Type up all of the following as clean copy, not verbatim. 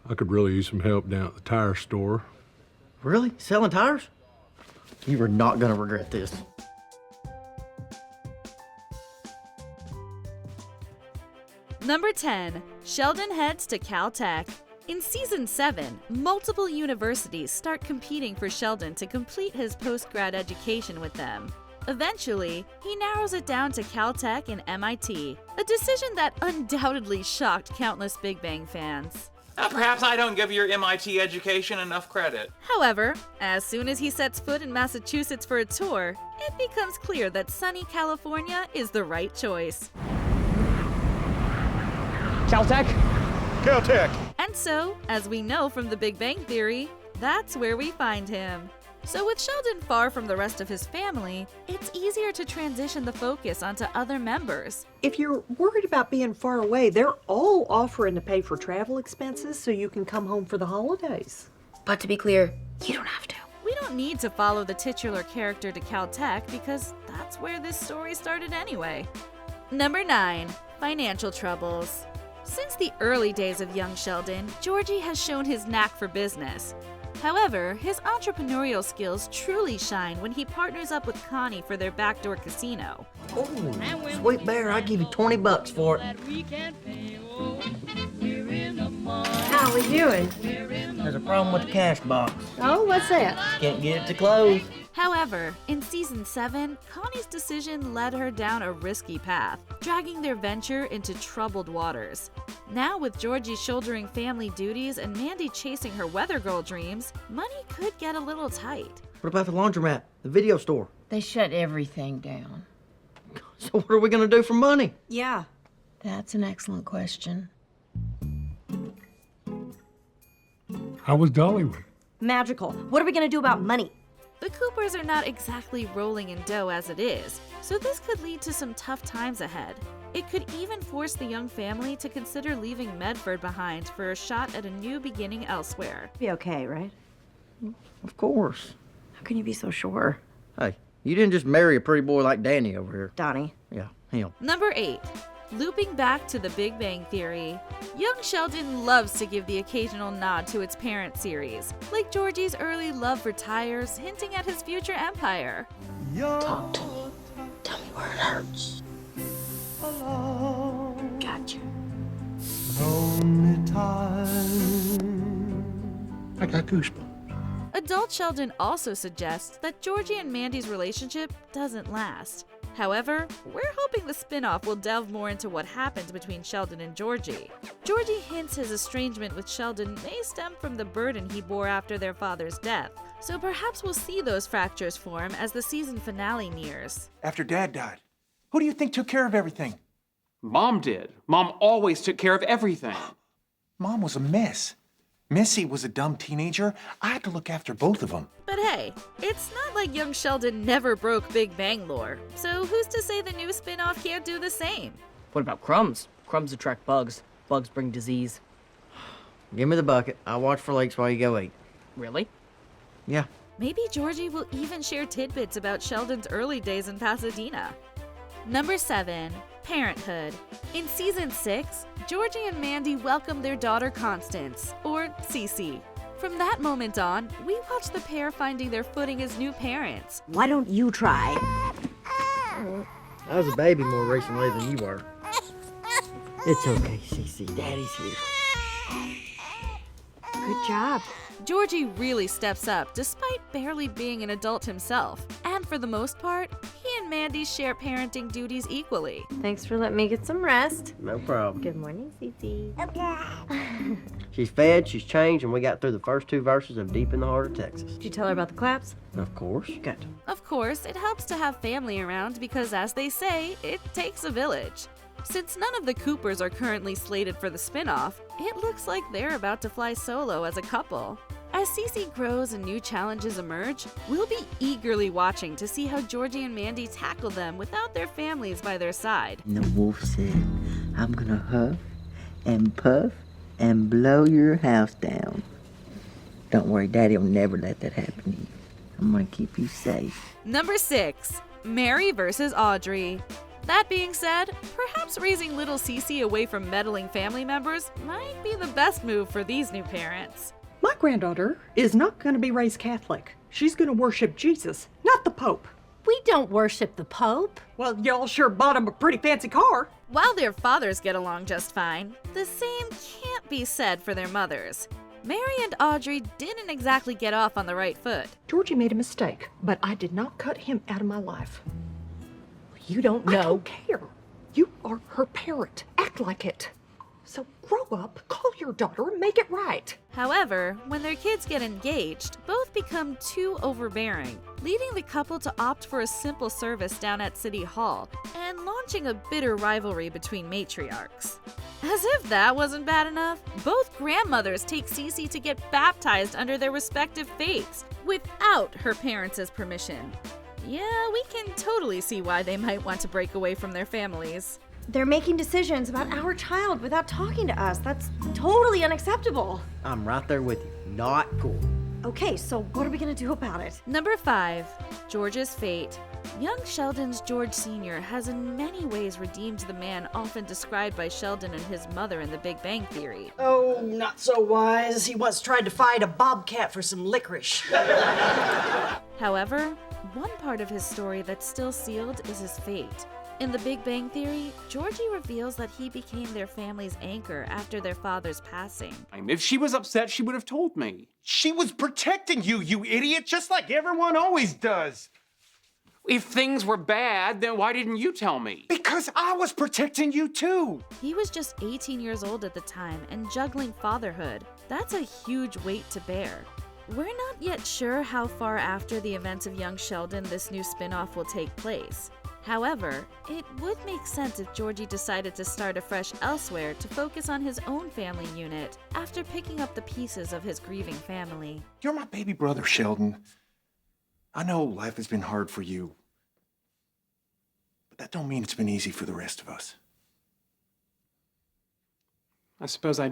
I could really use some help down at the tire store. Really? Selling tires? You are not gonna regret this. Number 10, Sheldon heads to Caltech. In Season 7, multiple universities start competing for Sheldon to complete his post-grad education with them. Eventually, he narrows it down to Caltech and MIT, a decision that undoubtedly shocked countless Big Bang fans. Perhaps I don't give your MIT education enough credit. However, as soon as he sets foot in Massachusetts for a tour, it becomes clear that sunny California is the right choice. Caltech? Caltech! And so, as we know from The Big Bang Theory, that's where we find him. So with Sheldon far from the rest of his family, it's easier to transition the focus onto other members. If you're worried about being far away, they're all offering to pay for travel expenses so you can come home for the holidays. But to be clear, you don't have to. We don't need to follow the titular character to Caltech because that's where this story started anyway. Number 9, financial troubles. Since the early days of young Sheldon, Georgie has shown his knack for business. However, his entrepreneurial skills truly shine when he partners up with Connie for their backdoor casino. Oh, sweet bear, I'll give you $20 for it. How are we doing? There's a problem with the cash box. Oh, what's that? Can't get it to close. However, in Season 7, Connie's decision led her down a risky path, dragging their venture into troubled waters. Now with Georgie shouldering family duties and Mandy chasing her weather girl dreams, money could get a little tight. What about the laundromat, the video store? They shut everything down. So what are we gonna do for money? Yeah. That's an excellent question. How was Dollywood? Magical. What are we gonna do about money? The Coopers are not exactly rolling in dough as it is, so this could lead to some tough times ahead. It could even force the young family to consider leaving Medford behind for a shot at a new beginning elsewhere. Be okay, right? Of course. How can you be so sure? Hey, you didn't just marry a pretty boy like Danny over here. Donnie. Yeah, him. Number 8. Looping back to The Big Bang Theory. Young Sheldon loves to give the occasional nod to its parent series, like Georgie's early love for tires, hinting at his future empire. Talk to me. Tell me where it hurts. Gotcha. I got goosebumps. Adult Sheldon also suggests that Georgie and Mandy's relationship doesn't last. However, we're hoping the spin-off will delve more into what happened between Sheldon and Georgie. Georgie hints his estrangement with Sheldon may stem from the burden he bore after their father's death, so perhaps we'll see those fractures form as the season finale nears. After Dad died, who do you think took care of everything? Mom did. Mom always took care of everything. Mom was a mess. Missy was a dumb teenager. I had to look after both of them. But hey, it's not like young Sheldon never broke Big Bang lore, so who's to say the new spin-off can't do the same? What about crumbs? Crumbs attract bugs. Bugs bring disease. Give me the bucket. I'll watch for leaks while you go eat. Really? Yeah. Maybe Georgie will even share tidbits about Sheldon's early days in Pasadena. Number 7, Parenthood. In Season 6, Georgie and Mandy welcome their daughter Constance, or Cece. From that moment on, we watch the pair finding their footing as new parents. Why don't you try? I was a baby more recently than you were. It's okay, Cece. Daddy's here. Good job. Georgie really steps up despite barely being an adult himself. And for the most part, he and Mandy share parenting duties equally. Thanks for letting me get some rest. No problem. Good morning, Cece. She's fed, she's changed, and we got through the first 2 verses of Deep in the Heart of Texas. Did you tell her about the claps? Of course. Good. Of course, it helps to have family around because, as they say, it takes a village. Since none of the Coopers are currently slated for the spin-off, it looks like they're about to fly solo as a couple. As Cece grows and new challenges emerge, we'll be eagerly watching to see how Georgie and Mandy tackle them without their families by their side. And the wolf said, I'm gonna huff and puff and blow your house down. Don't worry, Daddy will never let that happen to you. I'm gonna keep you safe. Number 6, Mary versus Audrey. That being said, perhaps raising little Cece away from meddling family members might be the best move for these new parents. My granddaughter is not going to be raised Catholic. She's going to worship Jesus, not the Pope. We don't worship the Pope. Well, y'all sure bought him a pretty fancy car. While their fathers get along just fine, the same can't be said for their mothers. Mary and Audrey didn't exactly get off on the right foot. Georgie made a mistake, but I did not cut him out of my life. You don't I know. don't care. You are her parent. Act like it. So grow up, call your daughter, and make it right. However, when their kids get engaged, both become too overbearing, leading the couple to opt for a simple service down at City Hall and launching a bitter rivalry between matriarchs. As if that wasn't bad enough, both grandmothers take Cece to get baptized under their respective faiths without her parents' permission. Yeah, we can totally see why they might want to break away from their families. They're making decisions about our child without talking to us. That's totally unacceptable. I'm right there with you. Not cool. Okay, so what are we gonna do about it? Number 5. George's fate. Young Sheldon's George Sr. has in many ways redeemed the man often described by Sheldon and his mother in The Big Bang Theory. Oh, not so wise. He once tried to fight a bobcat for some licorice. However, one part of his story that's still sealed is his fate. In The Big Bang Theory, Georgie reveals that he became their family's anchor after their father's passing. If she was upset, she would have told me. She was protecting you, you idiot, just like everyone always does. If things were bad, then why didn't you tell me? Because I was protecting you too. He was just 18 years old at the time and juggling fatherhood. That's a huge weight to bear. We're not yet sure how far after the events of young Sheldon this new spin-off will take place. However, it would make sense if Georgie decided to start afresh elsewhere to focus on his own family unit after picking up the pieces of his grieving family. You're my baby brother, Sheldon. I know life has been hard for you, but that don't mean it's been easy for the rest of us. I suppose I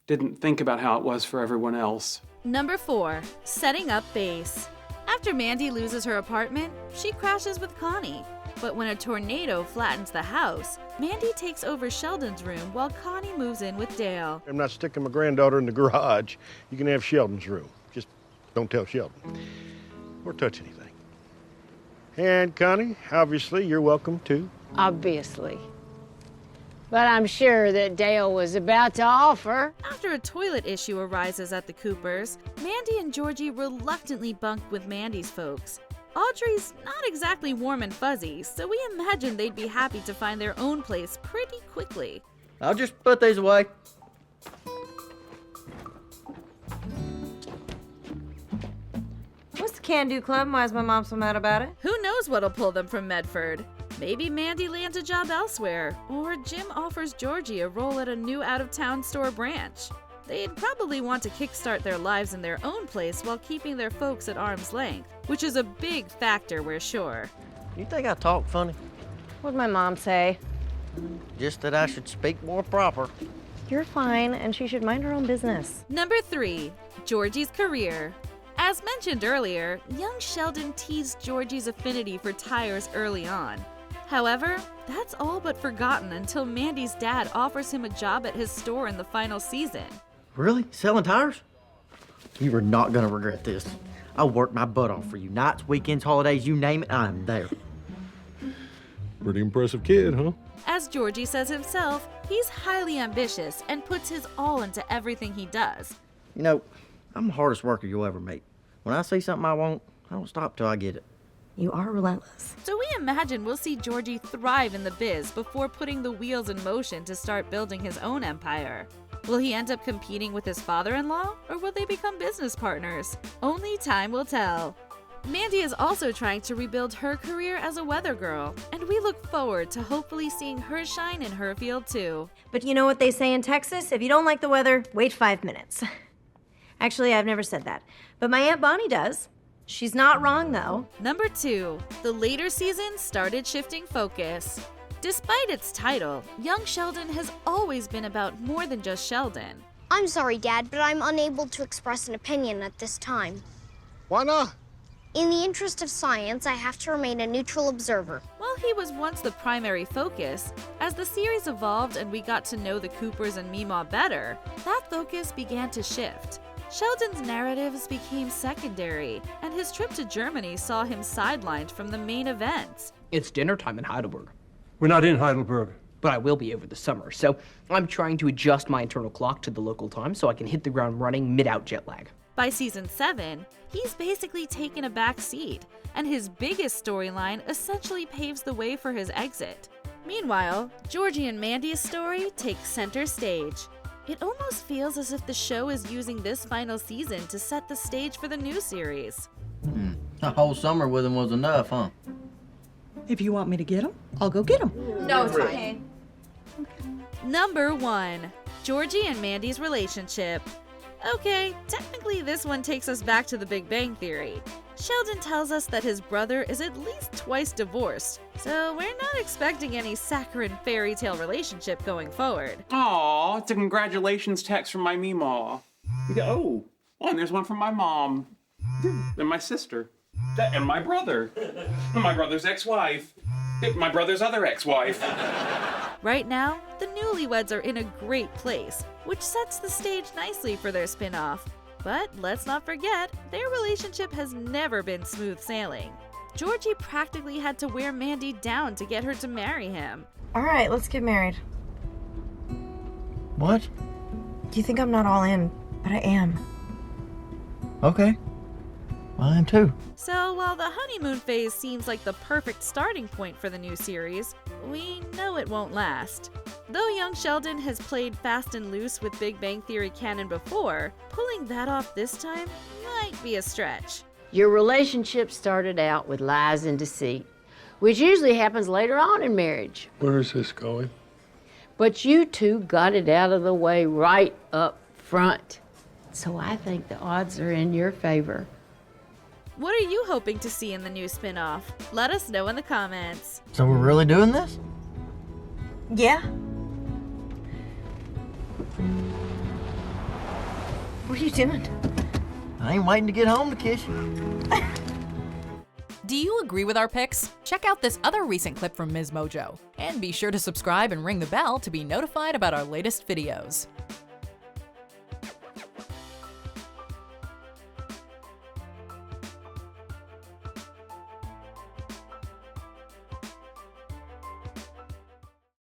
didn't think about how it was for everyone else. Number 4. Setting up base. After Mandy loses her apartment, she crashes with Connie. But when a tornado flattens the house, Mandy takes over Sheldon's room while Connie moves in with Dale. I'm not sticking my granddaughter in the garage. You can have Sheldon's room. Just don't tell Sheldon. Or touch anything. And Connie, obviously, you're welcome too. Obviously. But I'm sure that Dale was about to offer. After a toilet issue arises at the Coopers, Mandy and Georgie reluctantly bunk with Mandy's folks. Audrey's not exactly warm and fuzzy, so we imagine they'd be happy to find their own place pretty quickly. I'll just put these away. What's the can-do club? Why is my mom so mad about it? Who knows what'll pull them from Medford? Maybe Mandy lands a job elsewhere, or Jim offers Georgie a role at a new out-of-town store branch. They'd probably want to kickstart their lives in their own place while keeping their folks at arm's length, which is a big factor, we're sure. You think I talk funny? What'd my mom say? Just that I should speak more proper. You're fine, and she should mind her own business. Number 3. Georgie's career. As mentioned earlier, young Sheldon teased Georgie's affinity for tires early on. However, that's all but forgotten until Mandy's dad offers him a job at his store in the final season. Really? Selling tires? You are not gonna regret this. I worked my butt off for you. Nights, weekends, holidays, you name it, I'm there. Pretty impressive kid, huh? As Georgie says himself, he's highly ambitious and puts his all into everything he does. You know, I'm the hardest worker you'll ever meet. When I see something I want, I don't stop till I get it. You are relentless. So we imagine we'll see Georgie thrive in the biz before putting the wheels in motion to start building his own empire. Will he end up competing with his father-in-law, or will they become business partners? Only time will tell. Mandy is also trying to rebuild her career as a weather girl, and we look forward to hopefully seeing her shine in her field too. But you know what they say in Texas? If you don't like the weather, wait 5 minutes. Actually, I've never said that, but my Aunt Bonnie does. She's not wrong, though. Number 2. The later season started shifting focus. Despite its title, young Sheldon has always been about more than just Sheldon. I'm sorry, Dad, but I'm unable to express an opinion at this time. Why not? In the interest of science, I have to remain a neutral observer. While he was once the primary focus, as the series evolved and we got to know the Coopers and Meemaw better, that focus began to shift. Sheldon's narratives became secondary, and his trip to Germany saw him sidelined from the main events. It's dinner time in Heidelberg. We're not in Heidelberg. But I will be over the summer, so I'm trying to adjust my internal clock to the local time so I can hit the ground running mid-out jet lag. By season 7, he's basically taken a back seat, and his biggest storyline essentially paves the way for his exit. Meanwhile, Georgie and Mandy's story takes center stage. It almost feels as if the show is using this final season to set the stage for the new series. A whole summer with him was enough, huh? If you want me to get him, I'll go get him. No, it's fine. Number 1. Georgie and Mandy's relationship. Okay, technically this one takes us back to the Big Bang Theory. Sheldon tells us that his brother is at least twice divorced, so we're not expecting any saccharine fairy tale relationship going forward. Aw, it's a congratulations text from my Meemaw. Oh, and there's one from my mom. And my sister. And my brother. And my brother's ex-wife. My brother's other ex-wife. Right now, the newlyweds are in a great place, which sets the stage nicely for their spin-off. But let's not forget, their relationship has never been smooth sailing. Georgie practically had to wear Mandy down to get her to marry him. All right, let's get married. What? You think I'm not all in, but I am. Okay. I am too. So while the honeymoon phase seems like the perfect starting point for the new series, we know it won't last. Though young Sheldon has played fast and loose with Big Bang Theory canon before, pulling that off this time might be a stretch. Your relationship started out with lies and deceit, which usually happens later on in marriage. Where is this going? But you two got it out of the way right up front. So I think the odds are in your favor. What are you hoping to see in the new spin-off? Let us know in the comments. So we're really doing this? Yeah. What are you doing? I ain't waiting to get home to kiss you. Do you agree with our picks? Check out this other recent clip from Ms. Mojo. And be sure to subscribe and ring the bell to be notified about our latest videos.